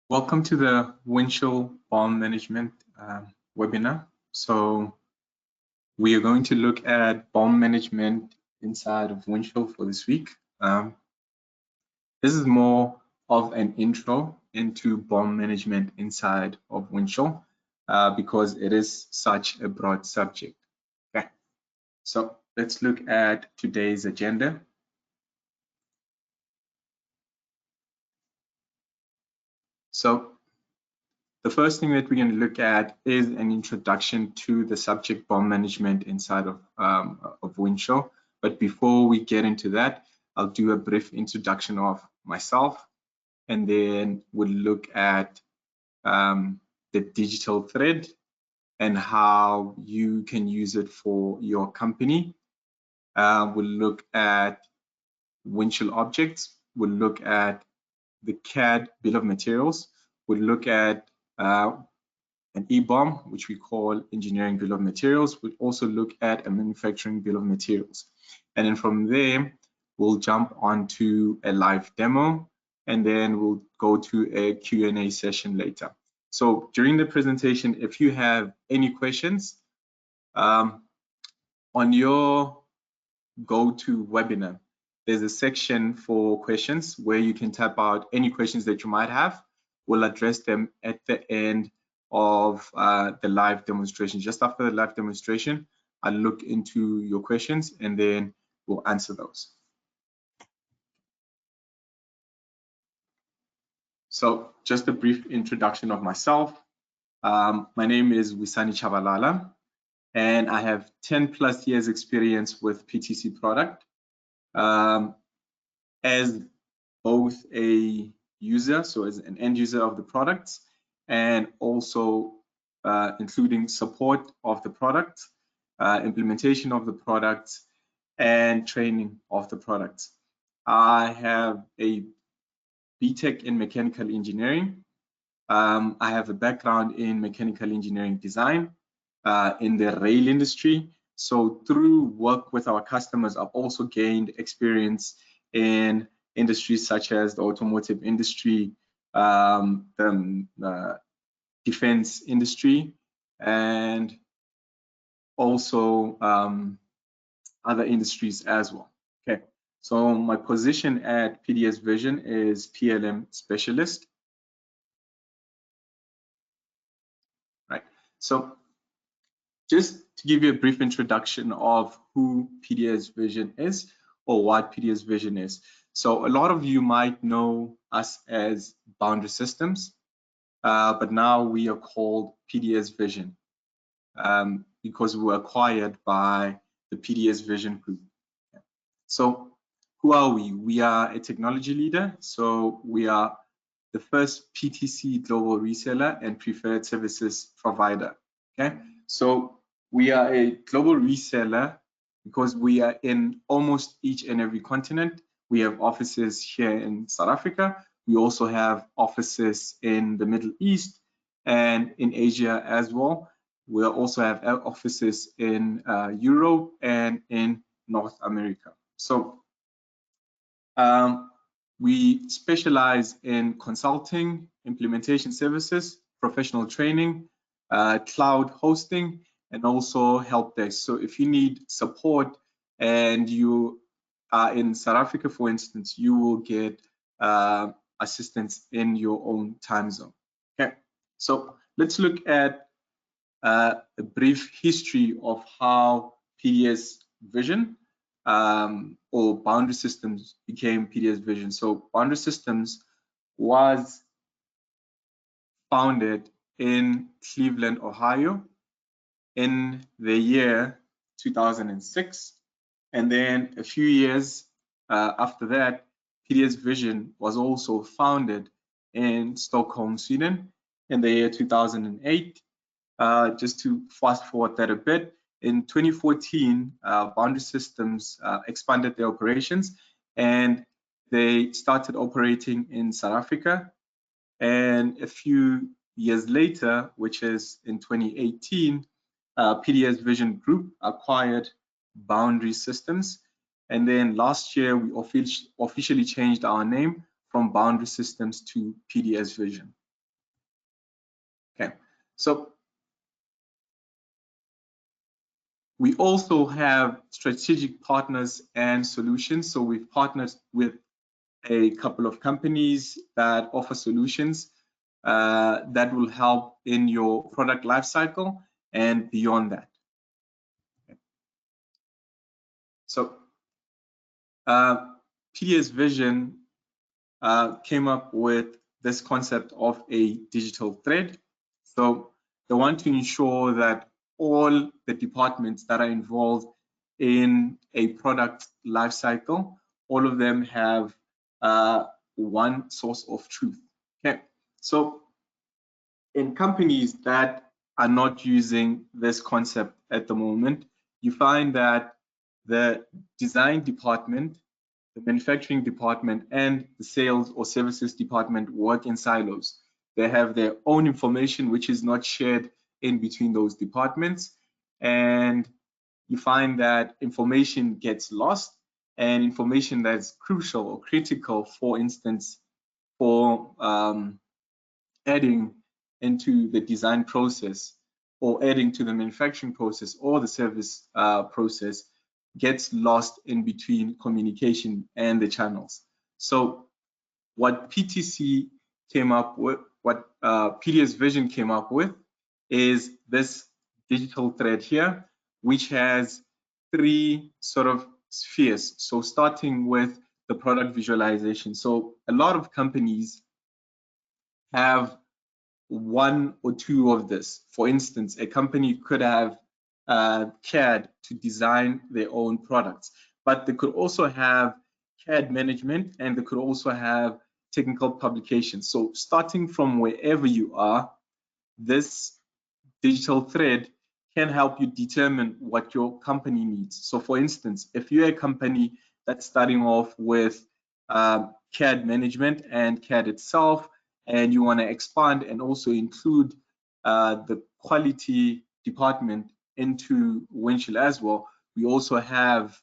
Welcome to the Windchill BOM management webinar. So we are going to look at BOM management inside of Windchill for this week. This is more of an intro into BOM management inside of Windchill because it is such a broad subject. Okay, so let's look at today's agenda. So the first thing that we're going to look at is an introduction to the subject BOM management inside of Windchill. But before we get into that, I'll do a brief introduction of myself, and then we'll look at the digital thread and how you can use it for your company. We'll look at Windchill objects. We'll look at the CAD bill of materials. We'll look at an EBOM, which we call Engineering Bill of Materials. We'll also look at a Manufacturing Bill of Materials. And then from there, we'll jump onto a live demo, and then we'll go to a Q&A session later. So during the presentation, if you have any questions, on your GoToWebinar, there's a section for questions where you can type out any questions that you might have. We'll address them at the end of the live demonstration. Just after the live demonstration, I'll look into your questions and then we'll answer those. So just a brief introduction of myself. My name is Wisani Chabalala, and I have 10+ years experience with PTC product as both a user, so as an end user of the products, and also including support of the product, implementation of the products, and training of the products. I have a BTech in mechanical engineering. I have a background in mechanical engineering design in the rail industry. So through work with our customers, I've also gained experience in industries such as the automotive industry, the defense industry, and also other industries as well. Okay, so my position at PDSVISION is PLM specialist. Right, so just to give you a brief introduction of who PDSVISION is or what PDSVISION is. So a lot of you might know us as Boundary Systems, but now we are called PDSVISION because we were acquired by the PDSVISION group. So who are we? We are a technology leader. So we are the first PTC global reseller and preferred services provider. Okay, so we are a global reseller because we are in almost each and every continent. We have offices here in South Africa. We also have offices in the Middle East and in Asia as well. We also have offices in Europe and in North America. So we specialize in consulting, implementation services, professional training, cloud hosting, and also help desk. So if you need support and you are in South Africa, for instance, you will get assistance in your own time zone. Okay, so let's look at a brief history of how PDSVISION or Boundary Systems became PDSVISION. So Boundary Systems was founded in Cleveland, Ohio in the year 2006. And then a few years after that, PDSVISION was also founded in Stockholm, Sweden in the year 2008. Just to fast forward that a bit, in 2014, Boundary Systems expanded their operations and they started operating in South Africa. And a few years later, which is in 2018, PDSVISION Group acquired Boundary Systems. And then last year, we officially changed our name from Boundary Systems to PDSVISION. So we also have strategic partners and solutions. So we've partnered with a couple of companies that offer solutions that will help in your product lifecycle and beyond that. So PDSVISION came up with this concept of a digital thread. So they want to ensure that all the departments that are involved in a product lifecycle, all of them have one source of truth. Okay, so in companies that are not using this concept at the moment, you find that the design department, the manufacturing department, and the sales or services department work in silos. They have their own information which is not shared in between those departments, and you find that information gets lost, and information that's crucial or critical, for instance, for adding into the design process or adding to the manufacturing process or the service process gets lost in between communication and the channels. So what PTC came up with, what PDSVISION came up with, is this digital thread here, which has three sort of spheres. So starting with the product visualization. So a lot of companies have one or two of this. For instance, a company could have CAD to design their own products, but they could also have CAD management, and they could also have technical publications. So starting from wherever you are, this digital thread can help you determine what your company needs. So for instance, if you're a company that's starting off with CAD management and CAD itself, and you want to expand and also include the quality department into Windchill as well, we also have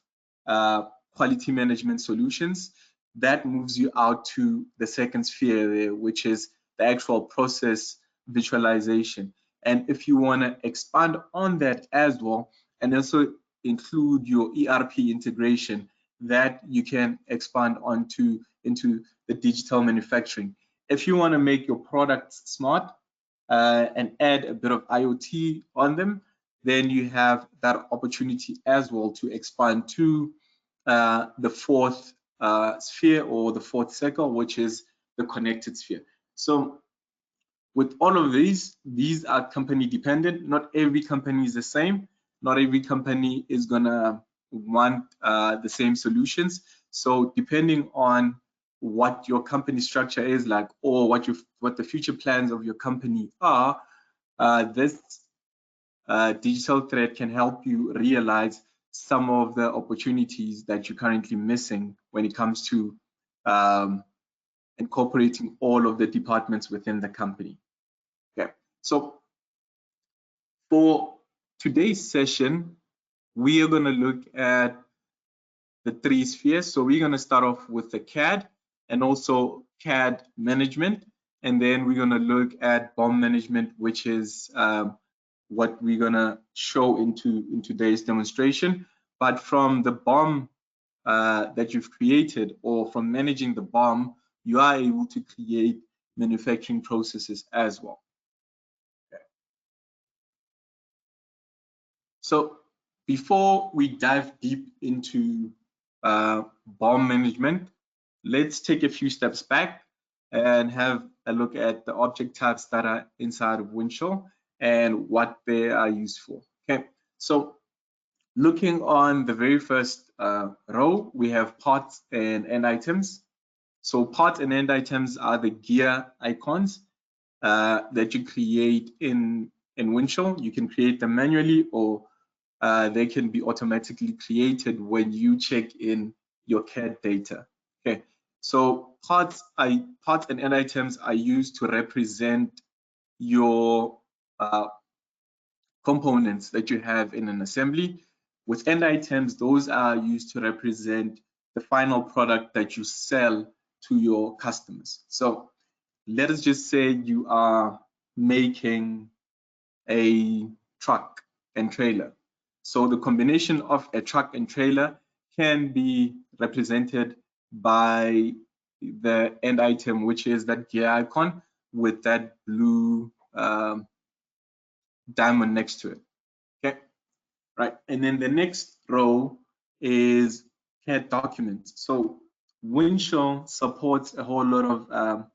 quality management solutions. That moves you out to the second sphere there, which is the actual process visualization. And if you want to expand on that as well, and also include your ERP integration, that you can expand onto into the digital manufacturing. If you want to make your products smart and add a bit of IoT on them, then you have that opportunity as well to expand to the fourth sphere or the fourth circle, which is the connected sphere. So with all of these are company dependent. Not every company is the same. Not every company is gonna want the same solutions. So depending on what your company structure is like, or what the future plans of your company are, this digital thread can help you realize some of the opportunities that you're currently missing when it comes to incorporating all of the departments within the company. Okay, so for today's session, we are going to look at the three spheres. So we're going to start off with the CAD and also CAD management, and then we're going to look at BOM management, which is what we're going to show in today's demonstration. But from the BOM that you've created, or from managing the BOM, you are able to create manufacturing processes as well. Okay. So before we dive deep into BOM management, let's take a few steps back and have a look at the object types that are inside of Windchill and what they are used for. Okay, so looking on the very first row, we have parts and end items. So parts and end items are the gear icons that you create in Windchill. You can create them manually, or they can be automatically created when you check in your CAD data. Okay, so parts and end items are used to represent your components that you have in an assembly. With end items, those are used to represent the final product that you sell to your customers. So let us just say you are making a truck and trailer. So the combination of a truck and trailer can be represented by the end item, which is that gear icon with that blue diamond next to it. Okay, right. And then the next row is CAD documents. So Windchill supports a whole lot of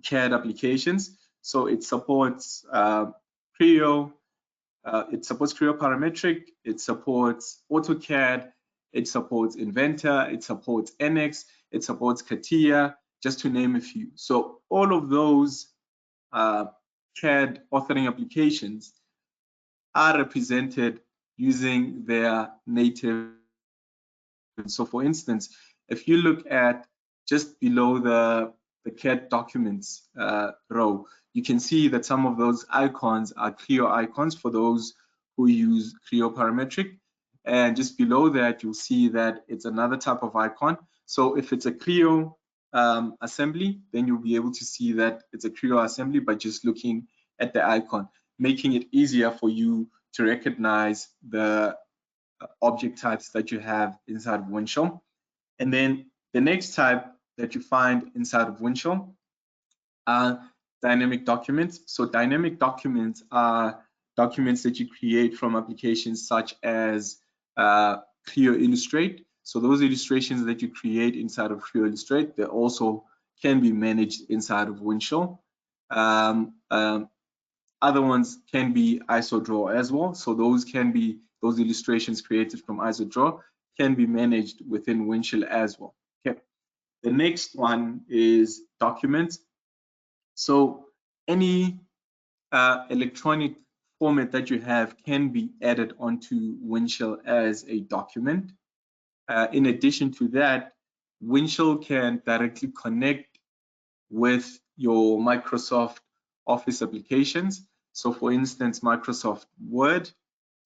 CAD applications. So it supports Creo, it supports Creo Parametric, it supports AutoCAD, it supports Inventor, it supports NX, it supports CATIA, just to name a few. So all of those CAD authoring applications are represented using their native. So for instance, if you look at just below the CAD documents row, you can see that some of those icons are Creo icons for those who use Creo Parametric. And just below that, you'll see that it's another type of icon. So if it's a Creo assembly, then you'll be able to see that it's a Creo assembly by just looking at the icon, making it easier for you to recognize the object types that you have inside of Windchill. And then the next type that you find inside of Windchill are dynamic documents. So dynamic documents are documents that you create from applications such as Creo Illustrate. So those illustrations that you create inside of Creo Illustrate, they also can be managed inside of Windchill. Other ones can be IsoDraw as well. So those can be, those illustrations created from IsoDraw can be managed within Windchill as well. Okay. The next one is documents. So any electronic format that you have can be added onto Windchill as a document. In addition to that, Windchill can directly connect with your Microsoft Office applications. So for instance, Microsoft Word,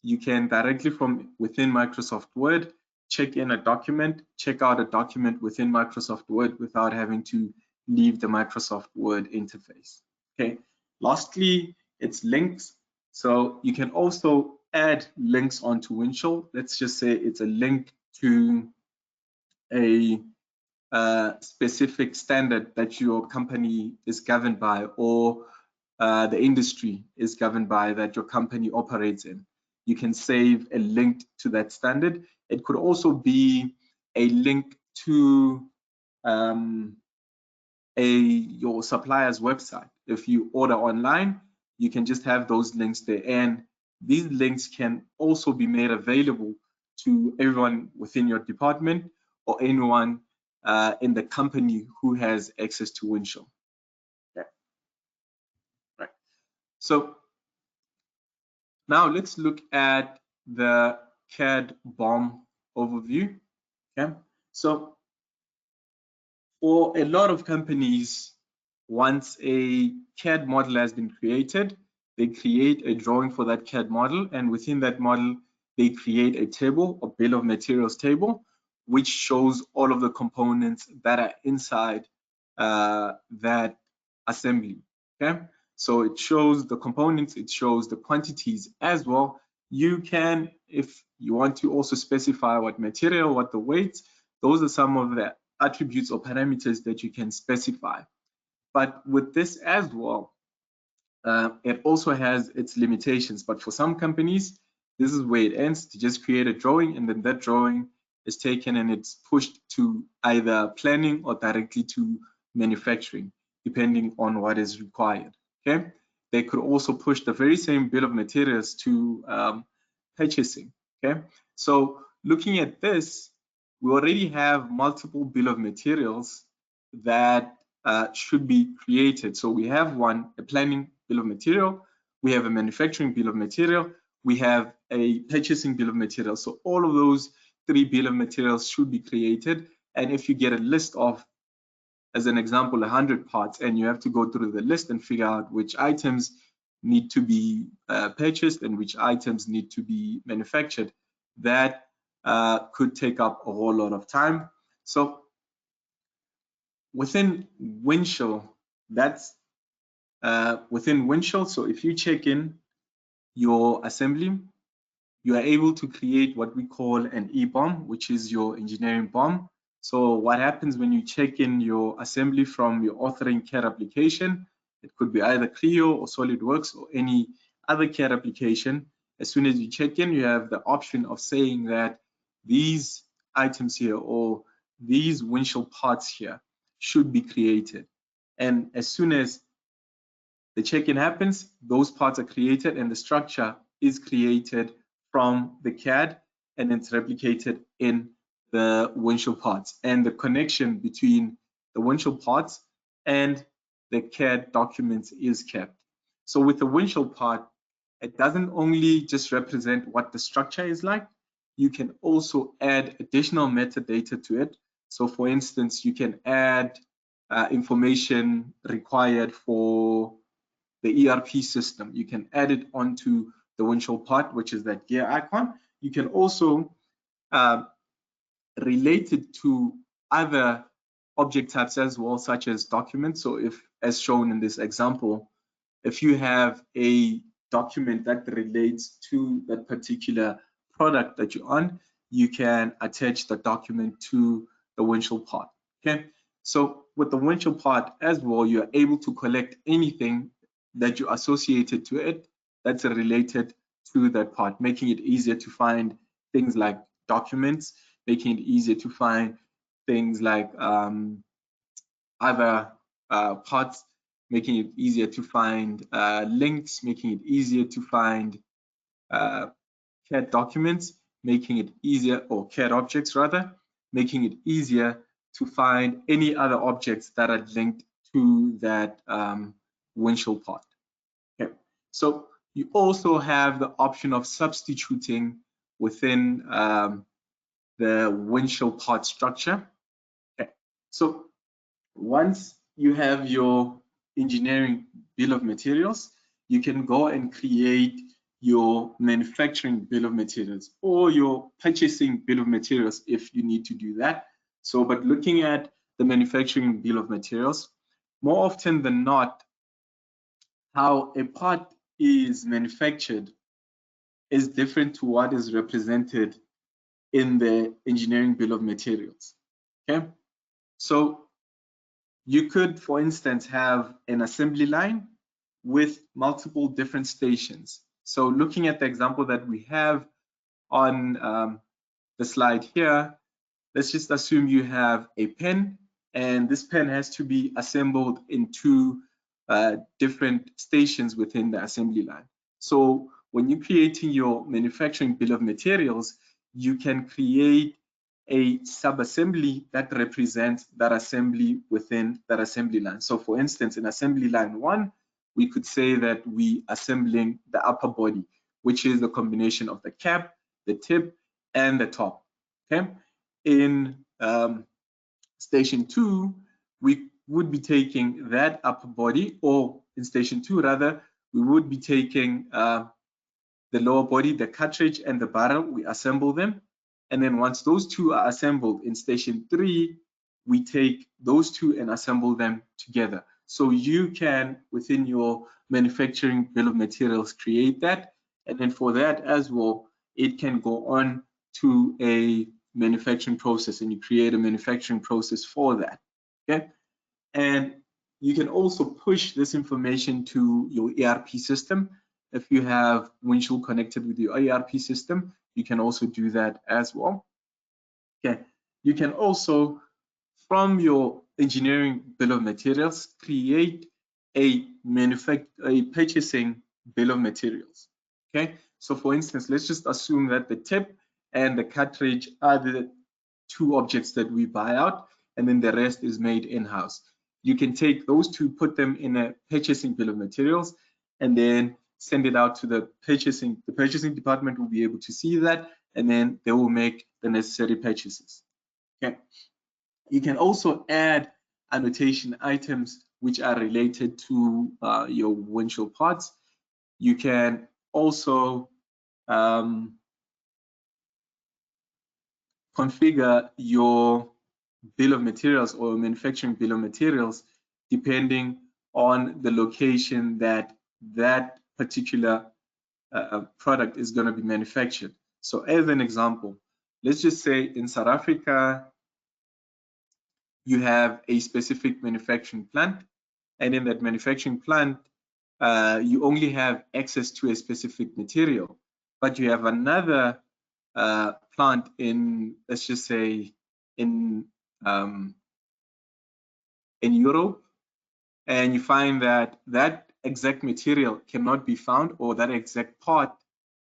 you can directly from within Microsoft Word, check in a document, check out a document within Microsoft Word without having to leave the Microsoft Word interface. Okay. Lastly, it's links. So you can also add links onto Windchill. Let's just say it's a link to a specific standard that your company is governed by, or the industry is governed by that your company operates in. You can save a link to that standard. It could also be a link to your supplier's website. If you order online, you can just have those links there. And these links can also be made available to everyone within your department or anyone in the company who has access to Windchill. Okay. Right. So now let's look at the CAD BOM overview. Okay. So for a lot of companies, once a CAD model has been created, they create a drawing for that CAD model, and within that model, they create a table, a bill of materials table, which shows all of the components that are inside that assembly. Okay, so it shows the components, it shows the quantities as well. You can, if you want to also specify what material, what the weights, those are some of the attributes or parameters that you can specify. But with this as well, it also has its limitations. But for some companies, this is where it ends, to just create a drawing, and then that drawing is taken and it's pushed to either planning or directly to manufacturing, depending on what is required. Okay, they could also push the very same bill of materials to purchasing. Okay, so looking at this, we already have multiple bill of materials that should be created. So we have one, a planning bill of material, we have a manufacturing bill of material, we have a purchasing bill of material. So all of those three bill of materials should be created. And if you get a list of, as an example, 100 parts, and you have to go through the list and figure out which items need to be purchased and which items need to be manufactured, that could take up a whole lot of time. So within Windchill, that's within Windchill. So if you check in, your assembly, you are able to create what we call an EBOM, which is your engineering BOM. So what happens when you check in your assembly from your authoring CAD application, it could be either Creo or SolidWorks or any other CAD application. As soon as you check in, you have the option of saying that these items here or these windshield parts here should be created. And as soon as the check-in happens, those parts are created and the structure is created from the CAD and it's replicated in the windshield parts. And the connection between the windshield parts and the CAD documents is kept. So with the windshield part, it doesn't only just represent what the structure is like, you can also add additional metadata to it. So for instance, you can add information required for the ERP system. You can add it onto the windshield part, which is that gear icon. You can also relate it to other object types as well, such as documents. So if, as shown in this example, if you have a document that relates to that particular product that you're on, you can attach the document to the windshield part. Okay, so with the windshield part as well, you are able to collect anything that you associated to it that's related to that part, making it easier to find things like documents, making it easier to find things like other parts, making it easier to find links, making it easier to find CAD documents, making it easier, or CAD objects rather, making it easier to find any other objects that are linked to that windshield part. Okay. So you also have the option of substituting within the windshield part structure. Okay. So once you have your engineering bill of materials, you can go and create your manufacturing bill of materials or your purchasing bill of materials if you need to do that. So, but looking at the manufacturing bill of materials, more often than not, how a part is manufactured is different to what is represented in the engineering bill of materials. Okay, so you could, for instance, have an assembly line with multiple different stations. So looking at the example that we have on the slide here, let's just assume you have a pen, and this pen has to be assembled in two different stations within the assembly line. So when you're creating your manufacturing bill of materials, you can create a sub-assembly that represents that assembly within that assembly line. So for instance, in assembly line 1, we could say that we assembling the upper body, which is the combination of the cap, the tip, and the top. Okay. In station 2, we would be taking that upper body, or in station 2 rather, we would be taking the lower body, the cartridge, and the barrel. We assemble them. And then once those two are assembled in station 3, we take those two and assemble them together. So you can, within your manufacturing bill of materials, create that. And then for that as well, it can go on to a manufacturing process, and you create a manufacturing process for that. Okay. And you can also push this information to your ERP system. If you have Windchill connected with your ERP system, you can also do that as well. Okay, you can also, from your engineering bill of materials, create a purchasing bill of materials. Okay, so for instance, let's just assume that the tip and the cartridge are the two objects that we buy out, and then the rest is made in-house. You can take those two, put them in a purchasing bill of materials, and then send it out to the purchasing. The purchasing department will be able to see that, and then they will make the necessary purchases. Okay. You can also add annotation items which are related to your windshield parts. You can also configure your bill of materials or manufacturing bill of materials depending on the location that that particular product is going to be manufactured. So as an example, let's just say in South Africa, you have a specific manufacturing plant, and in that manufacturing plant, you only have access to a specific material, but you have another plant in, let's just say, in Europe, and you find that that exact material cannot be found, or that exact part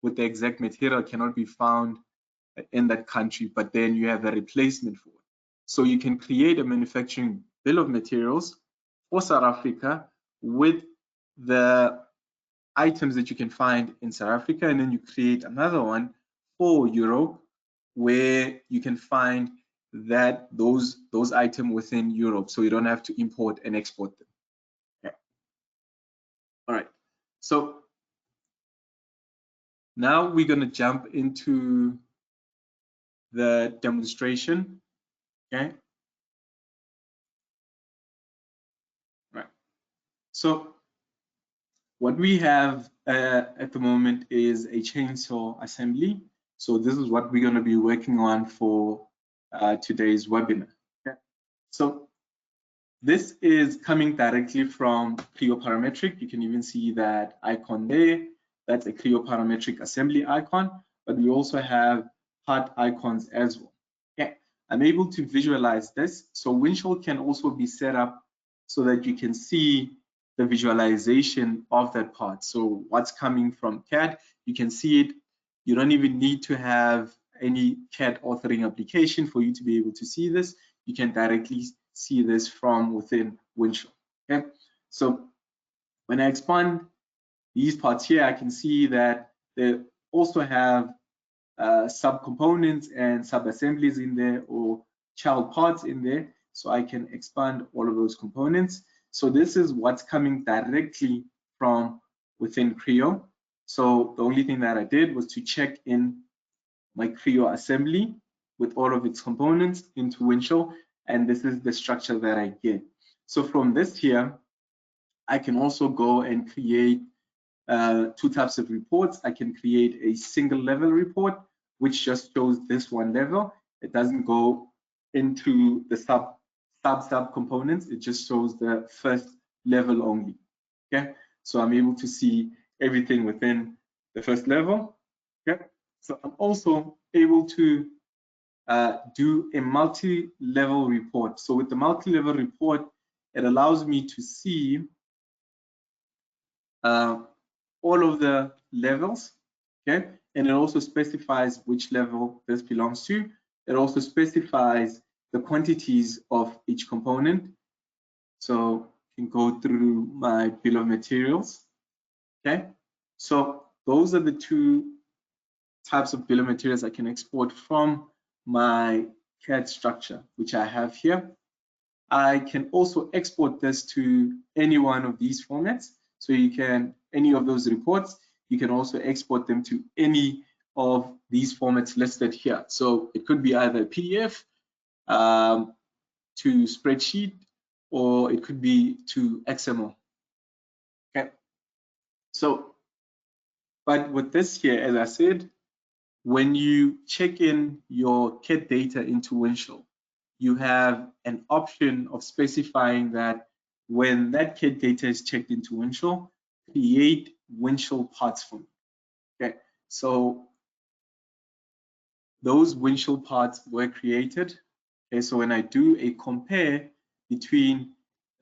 with the exact material cannot be found in that country, but then you have a replacement for it. So you can create a manufacturing bill of materials for South Africa with the items that you can find in South Africa, and then you create another one for Europe where you can find that those items within Europe, so you don't have to import and export them. Okay. All right, so now we're going to jump into the demonstration. Okay. Right. So what we have at the moment is a chainsaw assembly. So this is what we're going to be working on for today's webinar. Okay. So this is coming directly from Creo Parametric. You can even see that icon there. That's a Creo Parametric assembly icon, but we also have part icons as well. Okay. I'm able to visualize this. So Windchill can also be set up so that you can see the visualization of that part. So what's coming from CAD, you can see it. You don't even need to have any CAD authoring application for you to be able to see this. You can directly see this from within Windchill. Okay, so when I expand these parts here, I can see that they also have sub-components and sub-assemblies in there, or child parts in there. So I can expand all of those components. So this is what's coming directly from within Creo. So the only thing that I did was to check in my Creo assembly with all of its components into Windchill, and this is the structure that I get. So from this here, I can also go and create two types of reports. I can create a single level report, which just shows this one level. It doesn't go into the sub components. It just shows the first level only. Okay, so I'm able to see everything within the first level. Okay, so I'm also able to do a multi-level report. So with the multi-level report, it allows me to see all of the levels, okay? And it also specifies which level this belongs to. It also specifies the quantities of each component. So you can go through my bill of materials, okay? So those are the two types of bill of materials I can export from my CAD structure, which I have here. I can also export this to any one of these formats. So you can, any of those reports, you can also export them to any of these formats listed here. So it could be either PDF to spreadsheet, or it could be to XML. Okay. So, but with this here, as I said, when you check in your CAD data into Windchill, you have an option of specifying that when that CAD data is checked into Windchill, create Windchill parts for me. Okay, so those Windchill parts were created. Okay, so when I do a compare between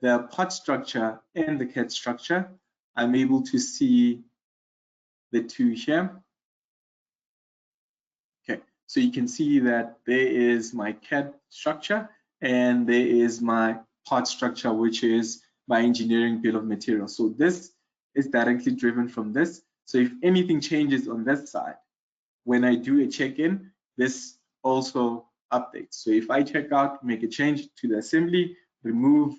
the part structure and the CAD structure, I'm able to see the two here. Okay, so you can see that there is my CAD structure and there is my part structure, which is my engineering bill of materials. So this is directly driven from this. So if anything changes on that side, when I do a check-in, this also updates. So if I check out, make a change to the assembly, remove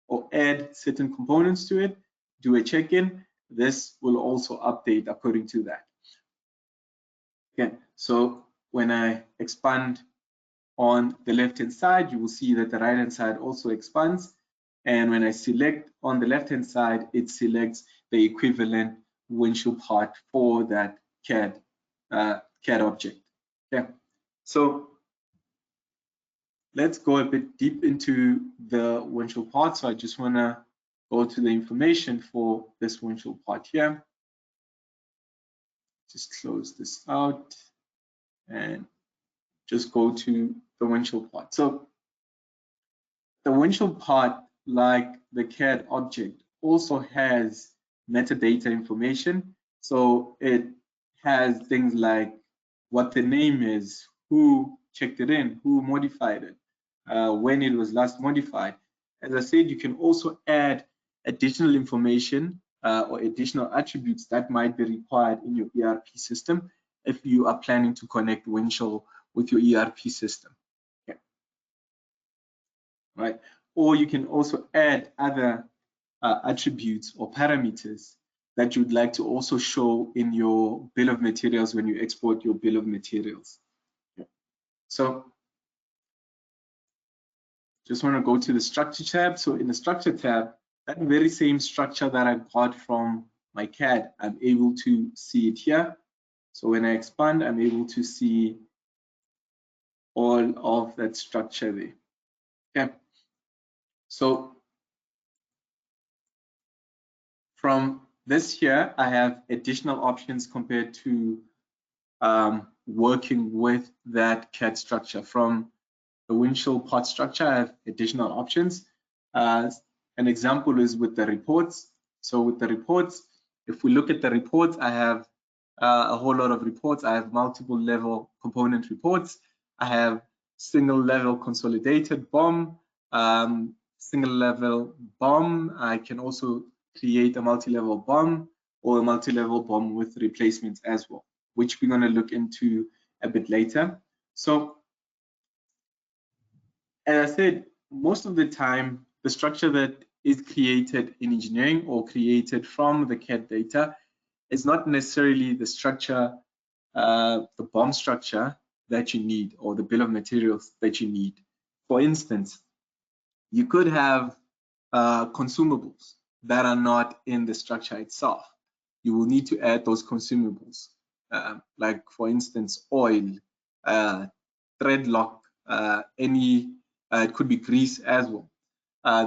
or add certain components to it, do a check-in, this will also update according to that. Okay, so when I expand on the left-hand side, you will see that the right-hand side also expands. And when I select on the left-hand side, it selects the equivalent Windchill part for that CAD object. Okay, so let's go a bit deep into the Windchill part. So I just want to go to the information for this Windchill part here. Just close this out and just go to the Windchill part. So the Windchill part, like the CAD object, also has metadata information. So it has things like what the name is, who checked it in, who modified it, when it was last modified. As I said, you can also add additional information or additional attributes that might be required in your ERP system if you are planning to connect Windchill with your ERP system. Okay. Right? Or you can also add other attributes or parameters that you'd like to also show in your bill of materials when you export your bill of materials. Okay. So just want to go to the structure tab. So in the structure tab, that very same structure that I got from my CAD, I'm able to see it here. So when I expand, I'm able to see all of that structure there. Okay. So from this here, I have additional options compared to working with that CAD structure. From the Windchill part structure, I have additional options. An example is with the reports. So with the reports, if we look at the reports, I have a whole lot of reports. I have multiple level component reports. I have single level consolidated BOM, single level BOM. I can also create a multi-level BOM or a multi-level BOM with replacements as well, which we're going to look into a bit later. So as I said, most of the time, the structure that is created in engineering or created from the CAD data is not necessarily the structure, the BOM structure that you need or the bill of materials that you need. For instance, you could have consumables that are not in the structure itself. You will need to add those consumables, like for instance, oil, thread lock, it could be grease as well.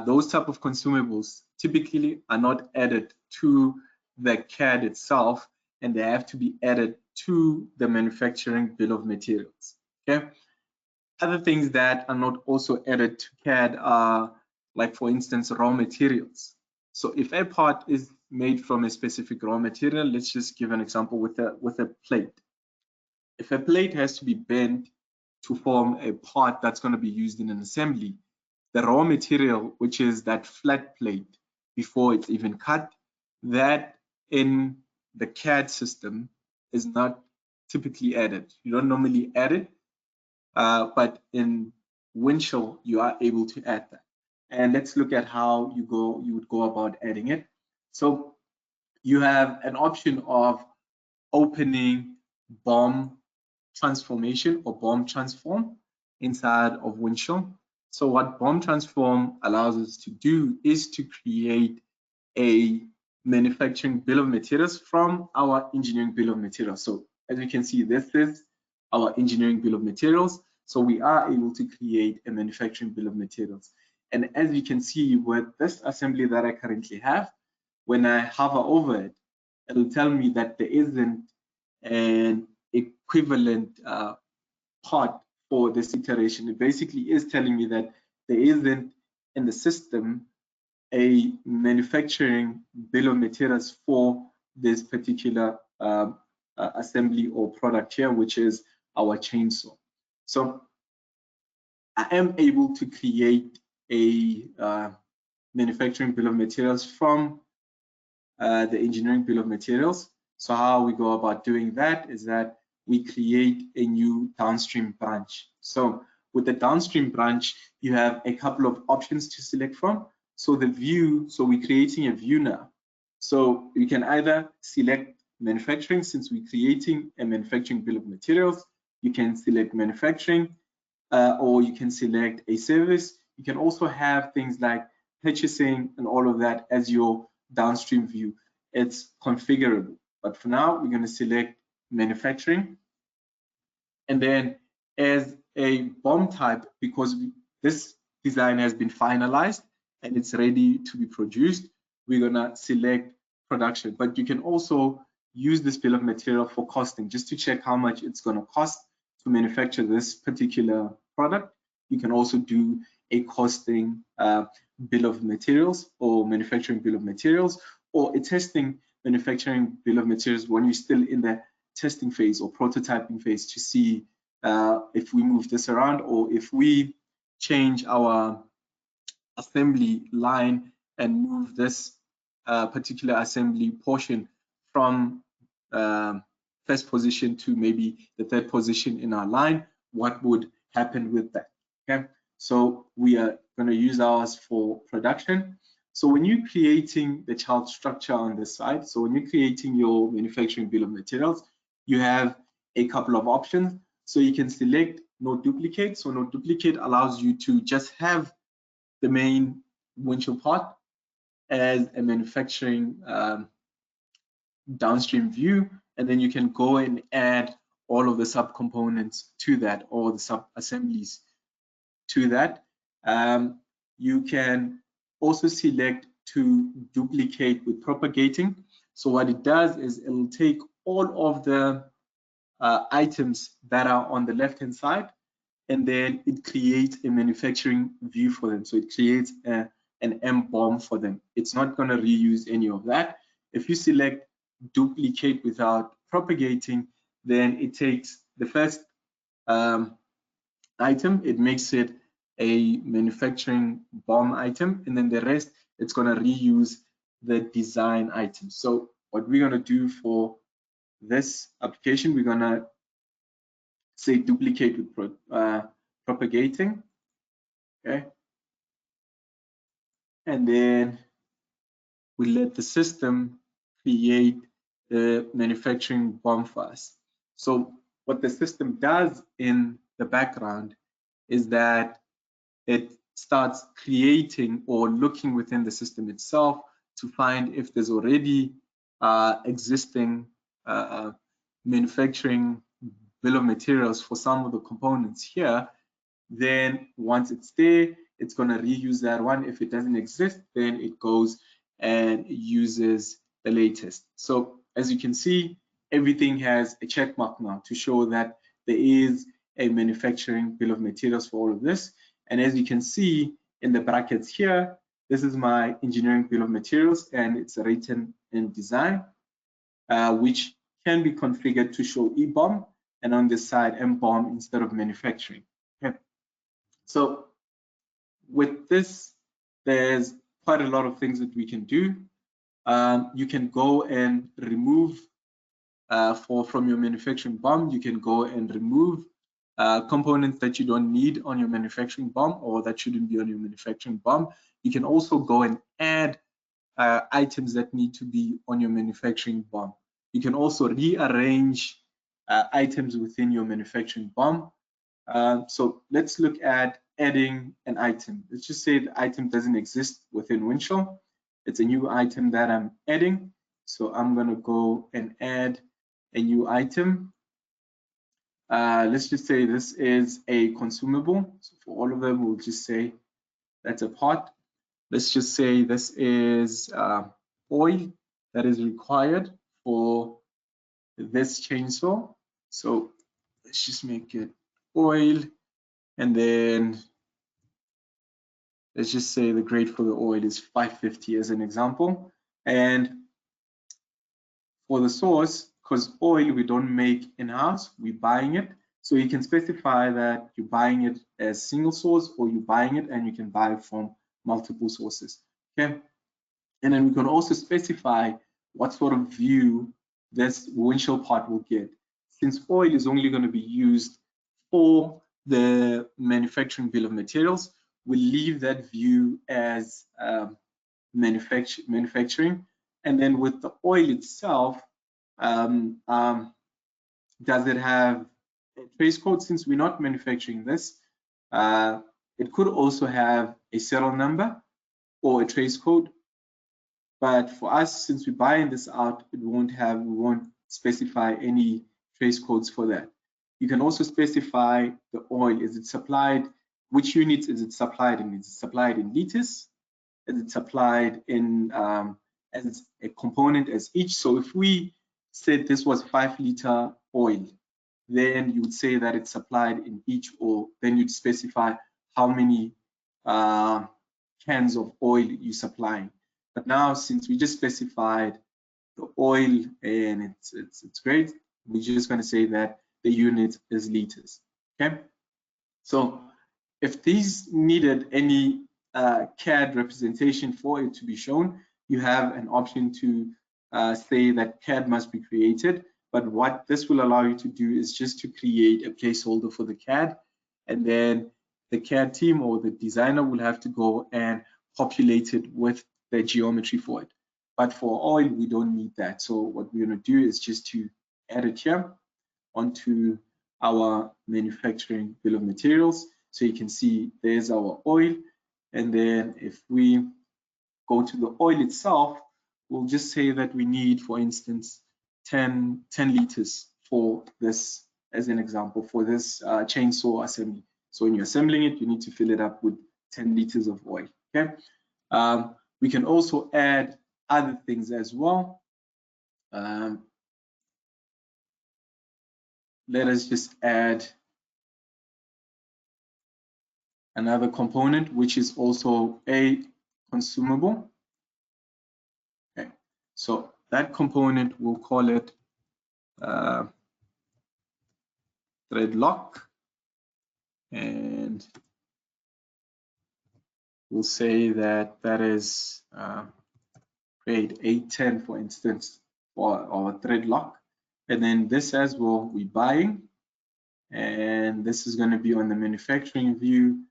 Those type of consumables typically are not added to the CAD itself, and they have to be added to the manufacturing bill of materials. Okay. Other things that are not also added to CAD are, like for instance, raw materials. So if a part is made from a specific raw material, let's just give an example with a plate. If a plate has to be bent to form a part that's going to be used in an assembly, the raw material, which is that flat plate before it's even cut, that in the CAD system is not typically added. You don't normally add it, but in Windchill, you are able to add that. And let's look at how you would go about adding it. So you have an option of opening BOM transformation or BOM transform inside of Windchill. So what BOM transform allows us to do is to create a manufacturing bill of materials from our engineering bill of materials. So as you can see, this is our engineering bill of materials. So we are able to create a manufacturing bill of materials. And as you can see with this assembly that I currently have, when I hover over it, it'll tell me that there isn't an equivalent part for this iteration. It basically is telling me that there isn't in the system a manufacturing bill of materials for this particular assembly or product here, which is our chainsaw. So I am able to create a manufacturing bill of materials from the engineering bill of materials. So how we go about doing that is that we create a new downstream branch. So with the downstream branch, you have a couple of options to select from. So the view, so we're creating a view now. So you can either select manufacturing, since we're creating a manufacturing bill of materials. You can select manufacturing, or you can select a service. You can also have things like purchasing and all of that as your downstream view. it's configurable. But for now, we're going to select manufacturing. And then as a BOM type, because this design has been finalized and it's ready to be produced, we're going to select production. But you can also use this bill of material for costing, just to check how much it's going to cost to manufacture this particular product. You can also do a costing bill of materials or manufacturing bill of materials, or a testing manufacturing bill of materials when you're still in the testing phase or prototyping phase, to see if we move this around, or if we change our assembly line and move this particular assembly portion from first position to maybe the third position in our line, what would happen with that? Okay, so we are going to use ours for production. So when you're creating the child structure on this side, so when you're creating your manufacturing bill of materials, you have a couple of options. So you can select no duplicate. So no duplicate allows you to just have the main Windchill part as a manufacturing downstream view, and then you can go and add all of the subcomponents to that, or the sub assemblies to that. You can also select to duplicate with propagating. So what it does is it will take all of the items that are on the left hand side, and then it creates a manufacturing view for them. So it creates an BOM for them. It's not going to reuse any of that. If you select duplicate without propagating, then it takes the first item, it makes it a manufacturing BOM item, and then the rest, it's going to reuse the design item. So what we're going to do for this application, we're going to say duplicate with propagating, okay, and then we let the system create the manufacturing BOM for us. So what the system does in the background is that it starts creating or looking within the system itself to find if there's already existing manufacturing bill of materials for some of the components here. Then once it's there, it's going to reuse that one. If it doesn't exist, then it goes and uses the latest. So as you can see, everything has a check mark now to show that there is a manufacturing bill of materials for all of this. And as you can see in the brackets here, this is my engineering bill of materials, and it's written in design, which can be configured to show EBOM, and on this side MBOM instead of manufacturing. Okay. So with this, there's quite a lot of things that we can do. You can go and remove from your manufacturing BOM, you can go and remove components that you don't need on your manufacturing BOM, or that shouldn't be on your manufacturing BOM. You can also go and add items that need to be on your manufacturing BOM. You can also rearrange items within your manufacturing BOM. So let's look at adding an item. Let's just say the item doesn't exist within Windchill. It's a new item that I'm adding. So I'm going to go and add a new item. Let's just say this is a consumable. So for all of them, we'll just say that's a part. Let's just say this is oil that is required for this chainsaw. So let's just make it oil, and then let's just say the grade for the oil is 550 as an example. And for the source, because oil we don't make in-house, we're buying it. So you can specify that you're buying it as single source, or you're buying it and you can buy it from multiple sources. Okay. And then we can also specify what sort of view this Windchill part will get. Since oil is only going to be used for the manufacturing bill of materials, we'll leave that view as manufacturing. And then with the oil itself, does it have a trace code? Since we're not manufacturing this, it could also have a serial number or a trace code. But for us, since we're buying this out, we won't specify any trace codes for that. You can also specify the oil. Is it supplied? Which units is it supplied in? Is it supplied in liters? Is it supplied in as a component as each? So if we said this was 5-liter oil, then you would say that it's supplied in each, or then you'd specify how many cans of oil you're supplying. But now, since we just specified the oil and it's great, we're just going to say that the unit is liters. Okay. So if these needed any CAD representation for it to be shown, you have an option to say that CAD must be created. But what this will allow you to do is just to create a placeholder for the CAD, and then the CAD team or the designer will have to go and populate it with the geometry for it. But for oil, we don't need that. So what we're going to do is just to add it here onto our manufacturing bill of materials. So you can see there's our oil. And then if we go to the oil itself, we'll just say that we need, for instance, 10 liters for this, as an example, for this chainsaw assembly. So when you're assembling it, you need to fill it up with 10 liters of oil. Okay. We can also add other things as well. Let us just add another component, which is also a consumable. Okay, so that component, we'll call it thread lock, and we'll say that that is grade 810, for instance, for our thread lock. And then this as well, we're buying, and this is going to be on the manufacturing view,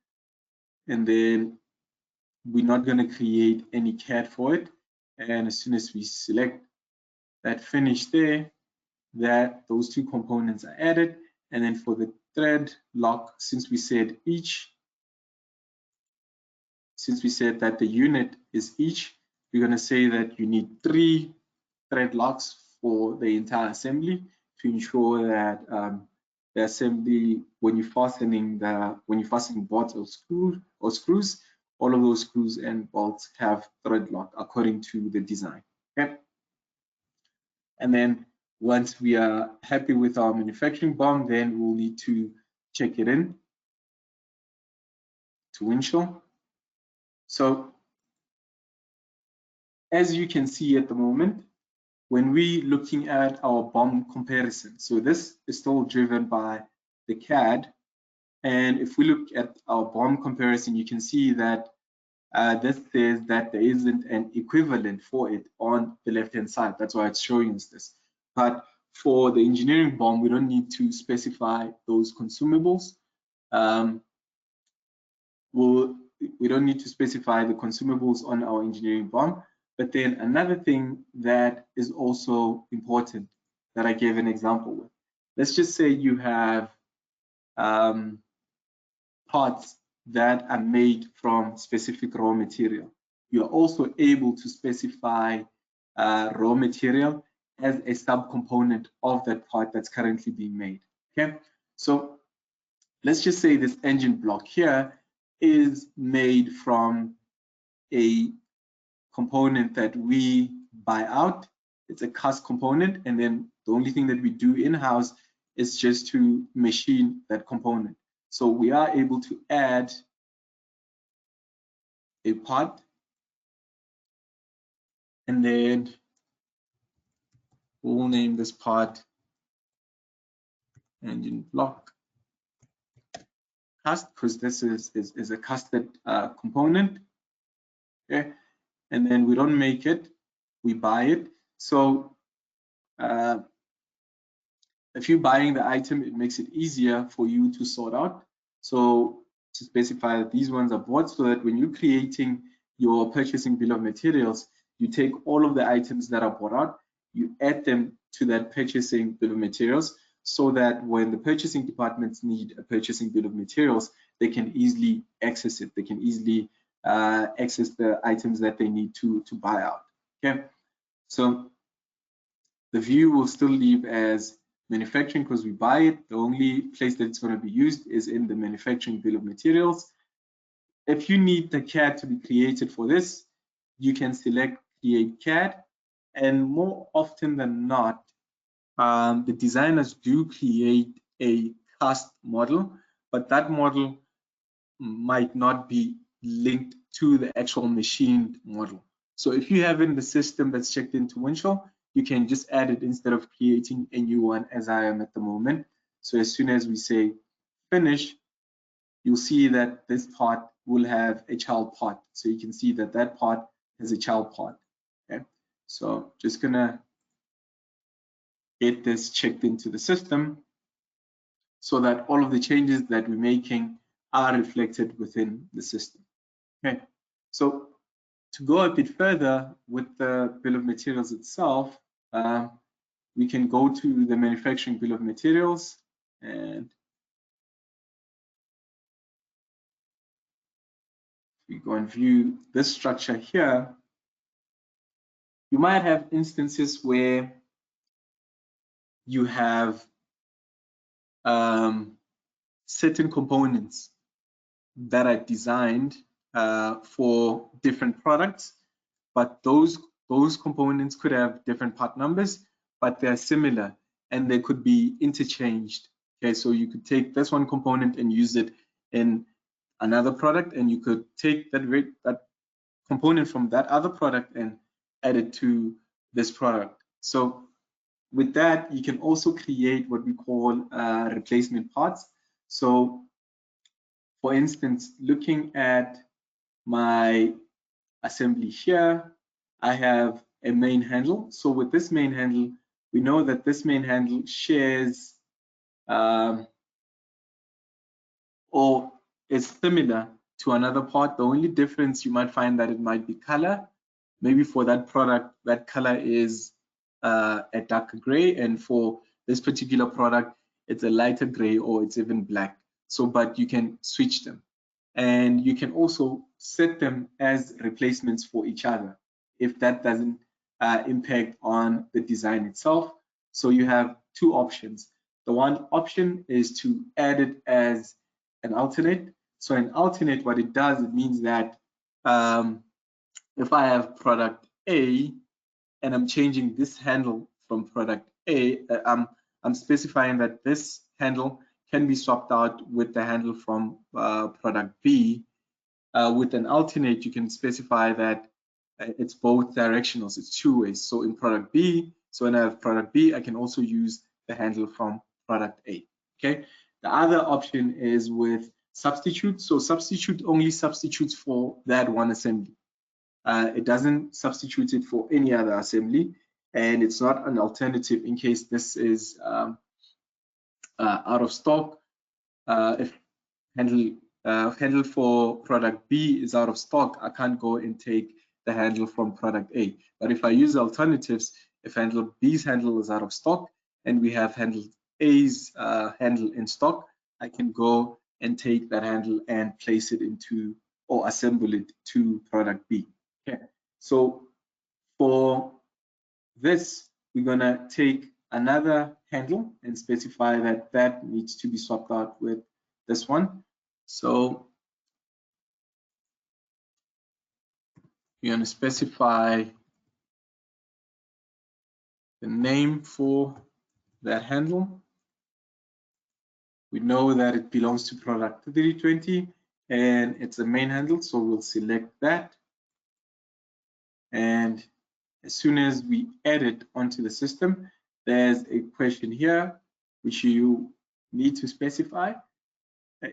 and then we're not going to create any CAD for it. And as soon as we select that finish there, that those two components are added. And then for the thread lock, since we said that the unit is each, we're going to say that you need 3 thread locks for the entire assembly to ensure that the assembly, when you're fastening bolts or screws, all of those screws and bolts have thread lock according to the design. Okay. And then once we are happy with our manufacturing BOM, then we'll need to check it in to Windchill. So as you can see at the moment, when we're looking at our BOM comparison, so this is still driven by the CAD. And if we look at our BOM comparison, you can see that this says that there isn't an equivalent for it on the left-hand side. That's why it's showing us this. But for the engineering BOM, we don't need to specify those consumables. We don't need to specify the consumables on our engineering BOM. But then another thing that is also important that I gave an example with. Let's just say you have parts that are made from specific raw material. You're also able to specify raw material as a subcomponent of that part that's currently being made. Okay, so let's just say this engine block here is made from a component that we buy out. It's a cast component, and then the only thing that we do in-house is just to machine that component. So we are able to add a part, and then we'll name this part engine block cast, because this is a casted component. Okay, and then we don't make it, we buy it. So if you're buying the item, it makes it easier for you to sort out. So to specify that these ones are bought, so that when you're creating your purchasing bill of materials, you take all of the items that are bought out, you add them to that purchasing bill of materials, so that when the purchasing departments need a purchasing bill of materials, they can easily access it. They can easily access the items that they need to buy out. Okay, so the view will still leave as manufacturing because we buy it. The only place that it's going to be used is in the manufacturing bill of materials. If you need the CAD to be created for this, you can select create CAD, and more often than not, the designers do create a cast model, but that model might not be linked to the actual machined model. So if you have in the system that's checked into Windchill, you can just add it instead of creating a new one as I am at the moment. So as soon as we say finish, you'll see that this part will have a child part. So you can see that that part has a child part. Okay, so just gonna get this checked into the system so that all of the changes that we're making are reflected within the system. Okay, so to go a bit further with the bill of materials itself, we can go to the manufacturing bill of materials, and we go and view this structure here. You might have instances where you have certain components that are designed for different products, but those components could have different part numbers, but they're similar and they could be interchanged. Okay, so you could take this one component and use it in another product, and you could take that component from that other product and add it to this product. So with that, you can also create what we call replacement parts. So for instance, looking at my assembly here, I have a main handle. So with this main handle, we know that this main handle shares or is similar to another part. The only difference you might find that it might be color. Maybe for that product, that color is a darker gray, and for this particular product, it's a lighter gray or it's even black. So, but you can switch them, and you can also set them as replacements for each other if that doesn't impact on the design itself. So you have two options. The one option is to add it as an alternate. So an alternate, what it does, it means that if I have product A and I'm changing this handle from product A, I'm specifying that this handle can be swapped out with the handle from product B. With an alternate, you can specify that it's both directionals, it's two ways. So in product B, so when I have product B, I can also use the handle from product A. Okay. The other option is with substitute. So substitute only substitutes for that one assembly. It doesn't substitute it for any other assembly, and it's not an alternative in case this is out of stock. If handle for product B is out of stock, I can't go and take the handle from product A. But if I use alternatives, if handle B's handle is out of stock and we have handle A's handle in stock, I can go and take that handle and place it into or assemble it to product B. Okay, so for this, we're gonna take another handle and specify that that needs to be swapped out with this one. So you're going to specify the name for that handle. We know that it belongs to product 320 and it's a main handle, so we'll select that. And as soon as we add it onto the system, there's a question here which you need to specify.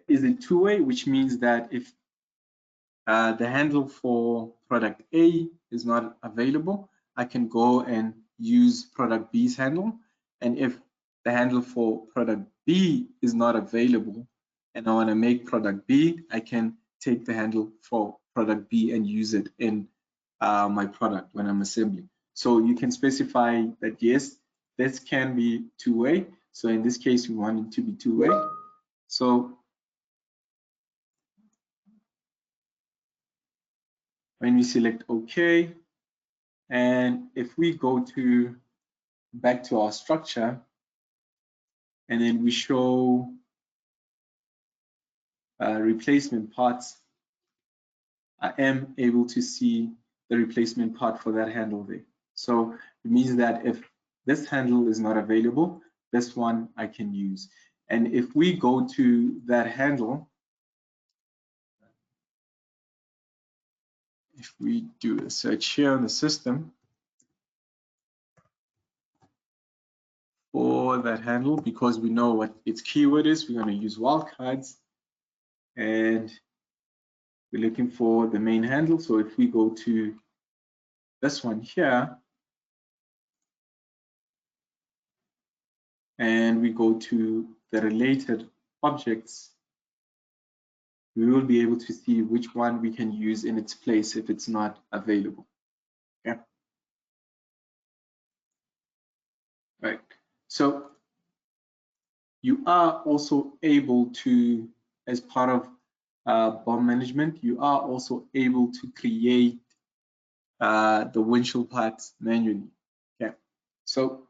Is it two-way, which means that if the handle for product A is not available, I can go and use product B's handle. And if the handle for product B is not available and I want to make product B, I can take the handle for product B and use it in my product when I'm assembling. So you can specify that yes, this can be two-way. So in this case, we want it to be two-way. So when we select OK, And if we go to back to our structure, and then we show replacement parts, I am able to see the replacement part for that handle there. So it means that if this handle is not available, this one I can use. And if we go to that handle, if we do a search here on the system for that handle, because we know what its keyword is, we're going to use wildcards, and we're looking for the main handle. So if we go to this one here, and we go to the related objects, we will be able to see which one we can use in its place if it's not available. Okay. Right. So you are also able to, as part of BOM management, you are also able to create the Windchill parts manually. Okay. So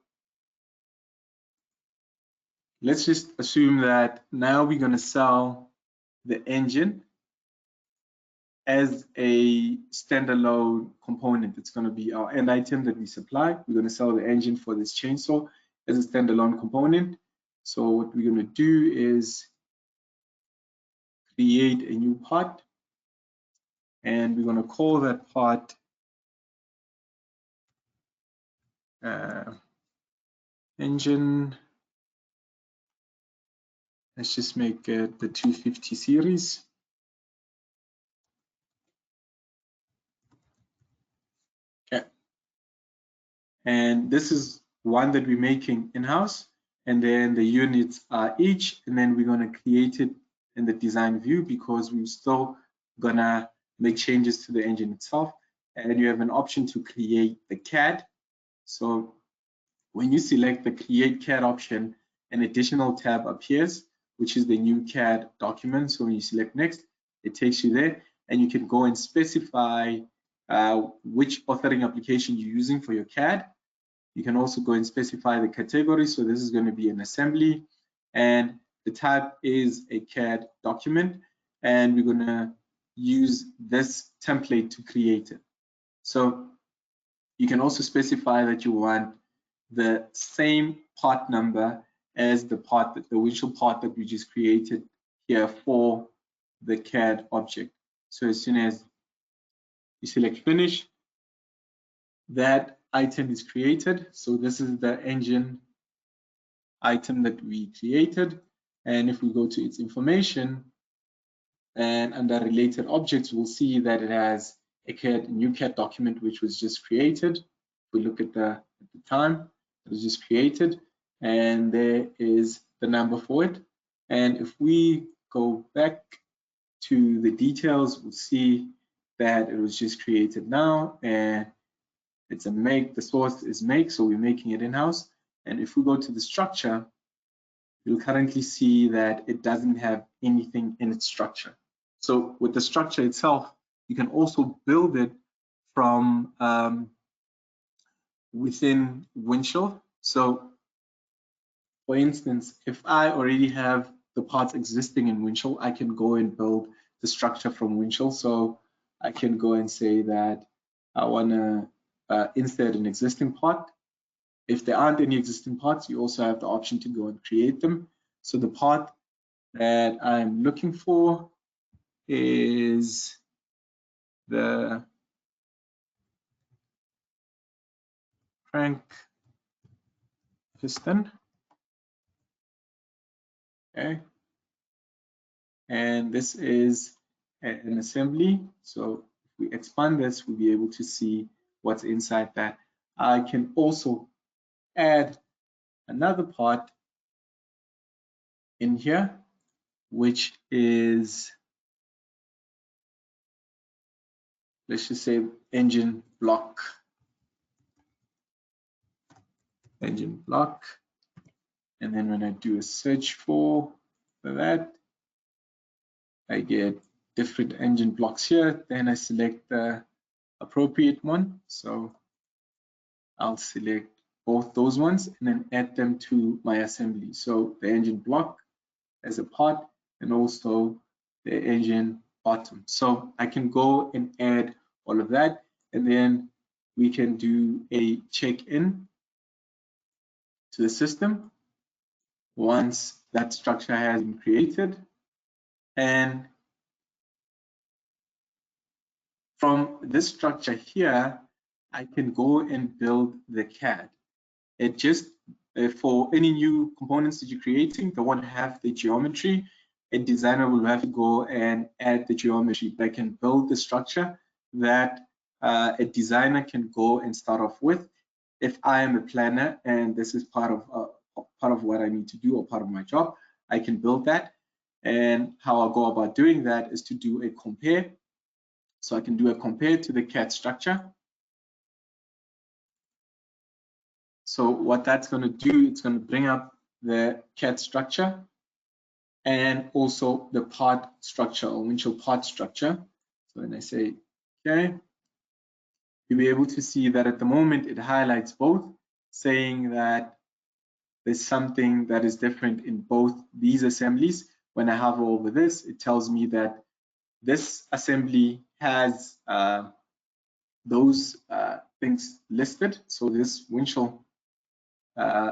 let's just assume that now we're going to sell the engine as a standalone component. It's going to be our end item that we supply. We're going to sell the engine for this chainsaw as a standalone component. So what we're going to do is create a new part, and we're going to call that part engine. Let's just make it the 250 series. Okay. And this is one that we're making in-house, and then the units are each, and then we're going to create it in the design view because we're still gonna make changes to the engine itself. And you have an option to create the CAD. So when you select the create CAD option, an additional tab appears, which is the new CAD document. So when you select next, it takes you there, and you can go and specify which authoring application you're using for your CAD. You can also go and specify the category. So this is going to be an assembly, and the type is a CAD document, and we're going to use this template to create it. So you can also specify that you want the same part number as the part that the Windchill part that we just created here for the CAD object. So as soon as you select finish, that item is created. So this is the engine item that we created. And if we go to its information and under related objects, we'll see that it has a new CAD document which was just created. If we look at the time, it was just created, and there is the number for it. And if we go back to the details, we'll see that it was just created now, and it's a make. The source is make, so we're making it in-house. And if we go to the structure, you'll currently see that it doesn't have anything in its structure. So with the structure itself, you can also build it from within Windchill. So for instance, if I already have the parts existing in Windchill, I can go and build the structure from Windchill. So I can go and say that I want to insert an existing part. If there aren't any existing parts, you also have the option to go and create them. So the part that I'm looking for is the crank piston. Okay. And this is an assembly. So if we expand this, we'll be able to see what's inside that. I can also add another part in here, which is, let's just say, engine block. Engine block. And then when I do a search for that, I get different engine blocks here. Then I select the appropriate one. So I'll select both those ones and then add them to my assembly. So the engine block as a part and also the engine bottom. So I can go and add all of that, and then we can do a check-in to the system once that structure has been created. And from this structure here, I can go and build the CAD. It just, for any new components that you're creating, they won't have the geometry. A designer will have to go and add the geometry. They can build the structure that a designer can go and start off with. If I am a planner and this is part of what I need to do or part of my job, I can build that. And how I'll go about doing that is to do a compare. So I can do a compare to the CAD structure. So what that's going to do, it's going to bring up the CAD structure and also the part structure or Windchill part structure. So when I say okay, you'll be able to see that at the moment it highlights both, saying that there's something that is different in both these assemblies. When I hover over this, it tells me that this assembly has those things listed. So this Windchill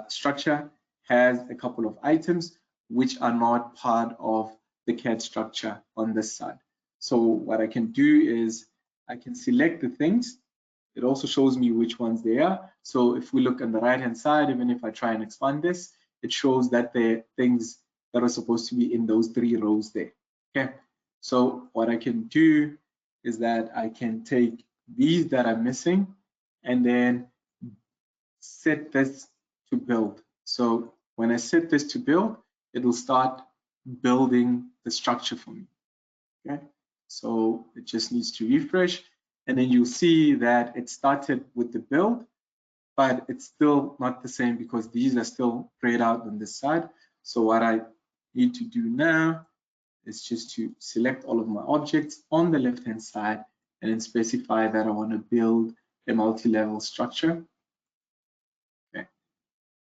structure has a couple of items which are not part of the CAD structure on this side. So what I can do is I can select the things. It also shows me which ones they are. So if we look on the right hand side, even if I try and expand this, it shows that the things that are supposed to be in those 3 rows there. Okay, so what I can do is that I can take these that are missing and then set this to build. So when I set this to build, it will start building the structure for me. Okay, so it just needs to refresh, and then you'll see that it started with the build, but it's still not the same because these are still grayed out on this side. So what I need to do now is just to select all of my objects on the left hand side and then specify that I want to build a multi-level structure. Okay,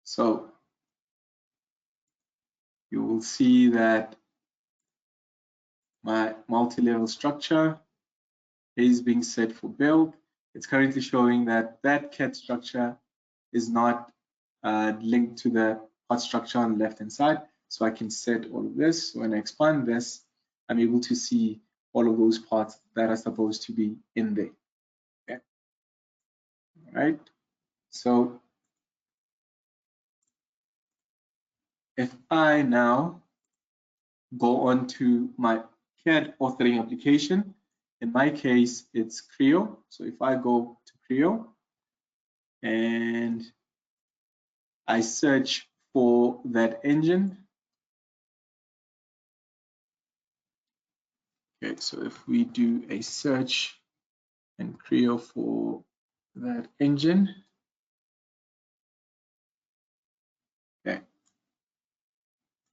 so you will see that my multi-level structure is being set for build. It's currently showing that that CAD structure is not linked to the part structure on the left hand side. So I can set all of this. When I expand this, I'm able to see all of those parts that are supposed to be in there. Okay. All right. So if I now go on to my CAD authoring application, in my case, it's Creo. So if I go to Creo and I search for that engine. Okay, so if we do a search in Creo for that engine. Okay,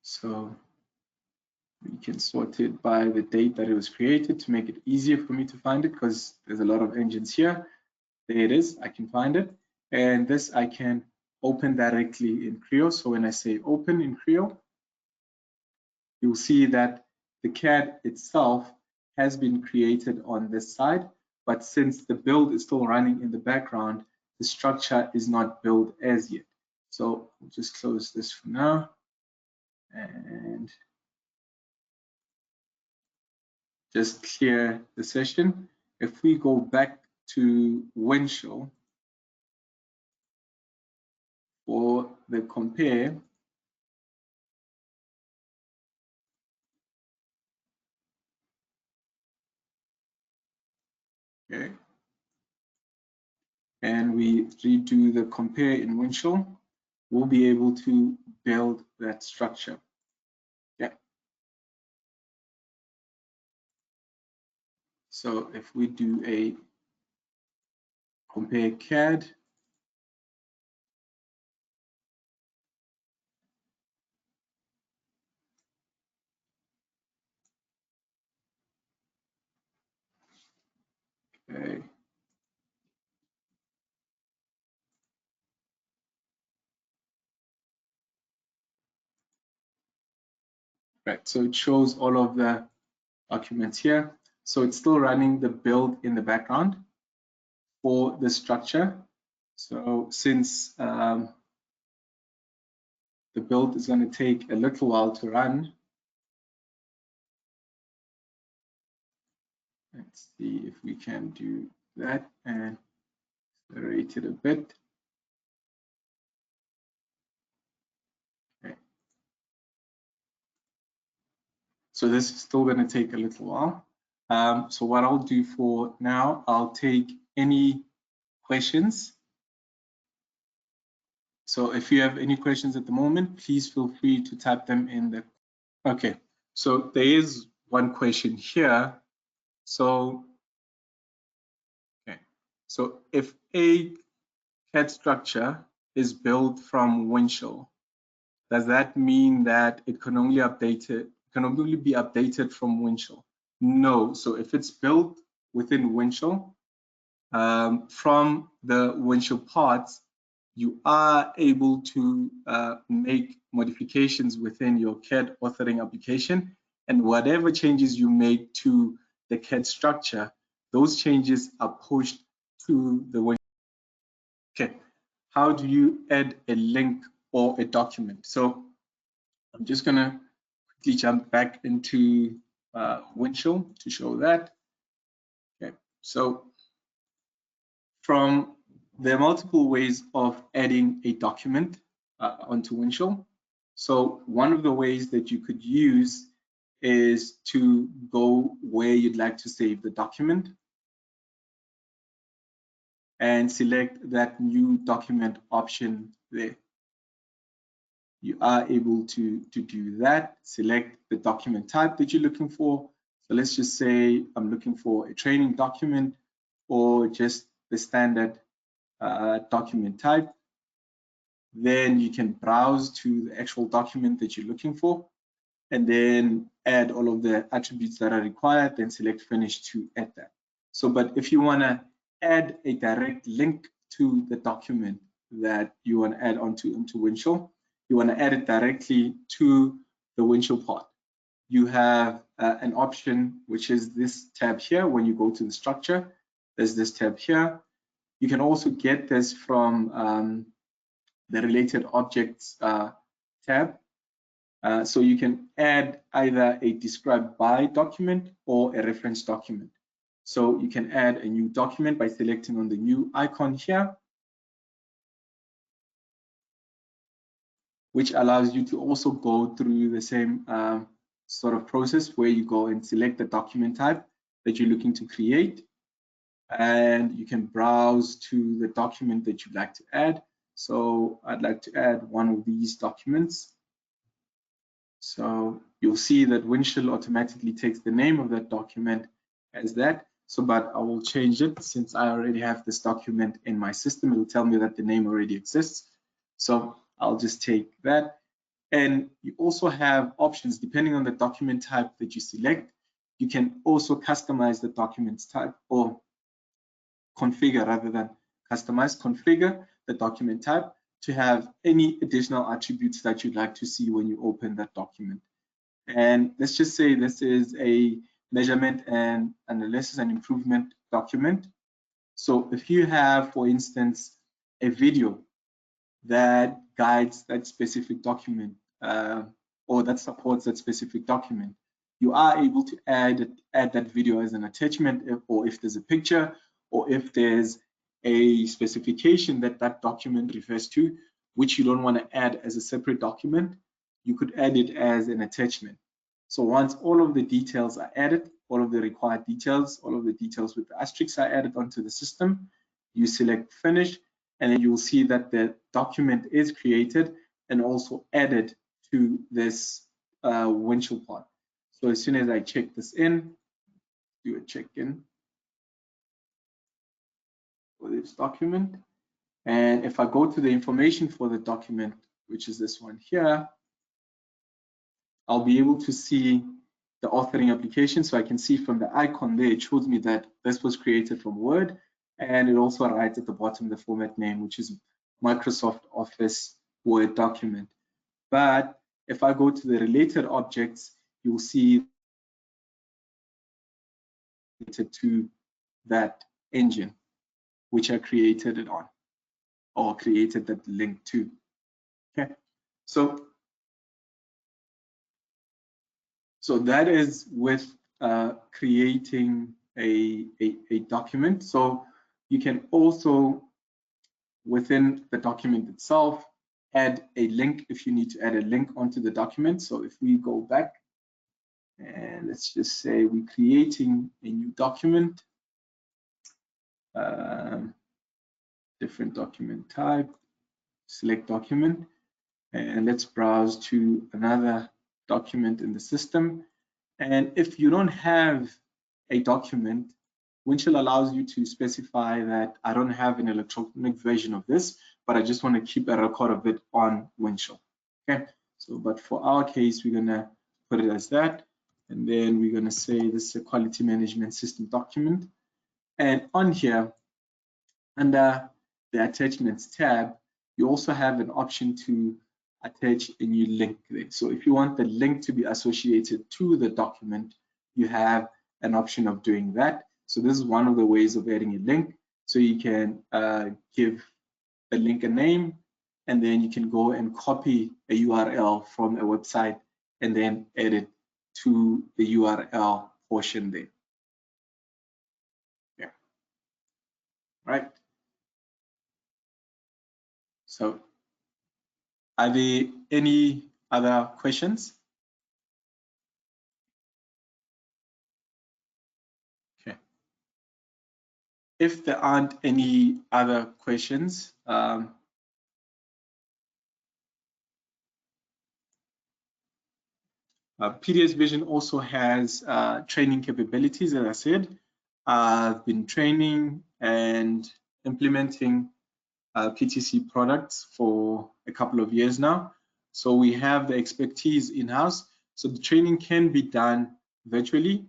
so we can sort it by the date that it was created to make it easier for me to find it because there's a lot of engines here. There it is, I can find it. And this I can open directly in Creo. So when I say open in Creo, you'll see that the CAD itself has been created on this side, but since the build is still running in the background, the structure is not built as yet. So I'll just close this for now and just clear the session. If we go back to Windchill for the compare, okay, and we redo the compare in Windchill, we'll be able to build that structure. Okay. So if we do a compare CAD, okay, Right, so it shows all of the documents here. So it's still running the build in the background for the structure. So since the build is going to take a little while to run, let's see if we can do that and accelerate it a bit. Okay. So this is still going to take a little while. So what I'll do for now, I'll take any questions. So if you have any questions at the moment, please feel free to type them in the. Okay, so there is one question here. So, okay, so if a CAD structure is built from Windchill, does that mean that it can only be updated from Windchill? No. So if it's built within Windchill, from the Windchill parts, you are able to make modifications within your CAD authoring application, and whatever changes you make to the CAD structure, those changes are pushed to the Windchill. Okay, how do you add a link or a document? So I'm just gonna quickly jump back into Windchill to show that. Okay, so there are multiple ways of adding a document onto Windchill. So one of the ways that you could use is to go where you'd like to save the document and select that new document option there. You are able to do that. Select the document type that you're looking for. So let's just say I'm looking for a training document or just the standard document type. Then you can browse to the actual document that you're looking for and then add all of the attributes that are required, then select finish to add that. So, but if you want to add a direct link to the document that you want to add onto Windchill, you want to add it directly to the Windchill part. You have an option, which is this tab here. When you go to the structure, there's this tab here. You can also get this from the related objects tab. So you can add either a described by document or a reference document. So you can add a new document by selecting on the new icon here, which allows you to also go through the same sort of process where you go and select the document type that you're looking to create. And you can browse to the document that you'd like to add. So I'd like to add one of these documents. So you'll see that Windchill automatically takes the name of that document as that. So, but I will change it since I already have this document in my system. It'll tell me that the name already exists. So I'll just take that. And you also have options depending on the document type that you select. You can also customize the document type or configure rather than customize, configure the document type to have any additional attributes that you'd like to see when you open that document. And let's just say this is a measurement and analysis and improvement document. So if you have, for instance, a video that guides that specific document or that supports that specific document, you are able to add that video as an attachment, or if there's a picture, or if there's a specification that that document refers to, which you don't want to add as a separate document, you could add it as an attachment. So once all of the details are added, all of the required details, all of the details with the asterisks are added onto the system, you select finish, and then you'll see that the document is created and also added to this Windchill part. So as soon as I check this in, do a check-in for this document. And if I go to the information for the document, which is this one here, I'll be able to see the authoring application. So I can see from the icon there, it shows me that this was created from Word, and it also writes at the bottom the format name, which is Microsoft Office Word document. But if I go to the related objects, you'll see to that engine which I created it on, or created that link to. Okay, so that is with creating a document. So you can also, within the document itself, add a link if you need to add a link onto the document. So if we go back and let's just say we're creating a new document, different document type, select document, and let's browse to another document in the system. And if you don't have a document, Windchill allows you to specify that I don't have an electronic version of this, but I just want to keep a record of it on Windchill. Okay, so but for our case, we're gonna put it as that, and then we're gonna say this is a quality management system document. And on here, under the attachments tab, you also have an option to attach a new link there. So if you want the link to be associated to the document, you have an option of doing that. So this is one of the ways of adding a link. So you can give the link a name, and then you can go and copy a URL from a website and then add it to the URL portion there. Yeah. Right. So are there any other questions? Okay. If there aren't any other questions, PDSVISION also has training capabilities. As I said, I've been training and implementing PTC products for a couple of years now. So we have the expertise in-house. So the training can be done virtually.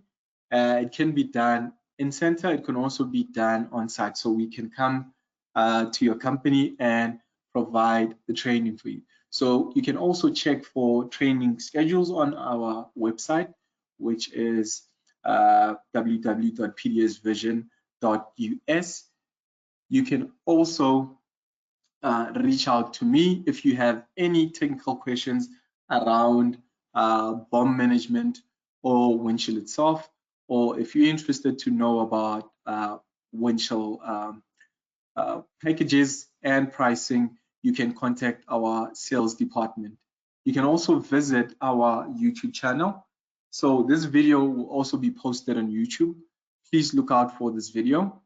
It can be done in center. It can also be done on site. So we can come to your company and provide the training for you. So you can also check for training schedules on our website, which is www.pdsvision.us. You can also reach out to me if you have any technical questions around BOM management or Windchill itself, or if you're interested to know about Windchill packages and pricing, you can contact our sales department. You can also visit our YouTube channel. So this video will also be posted on YouTube. Please look out for this video.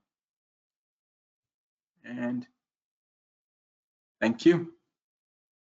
And thank you.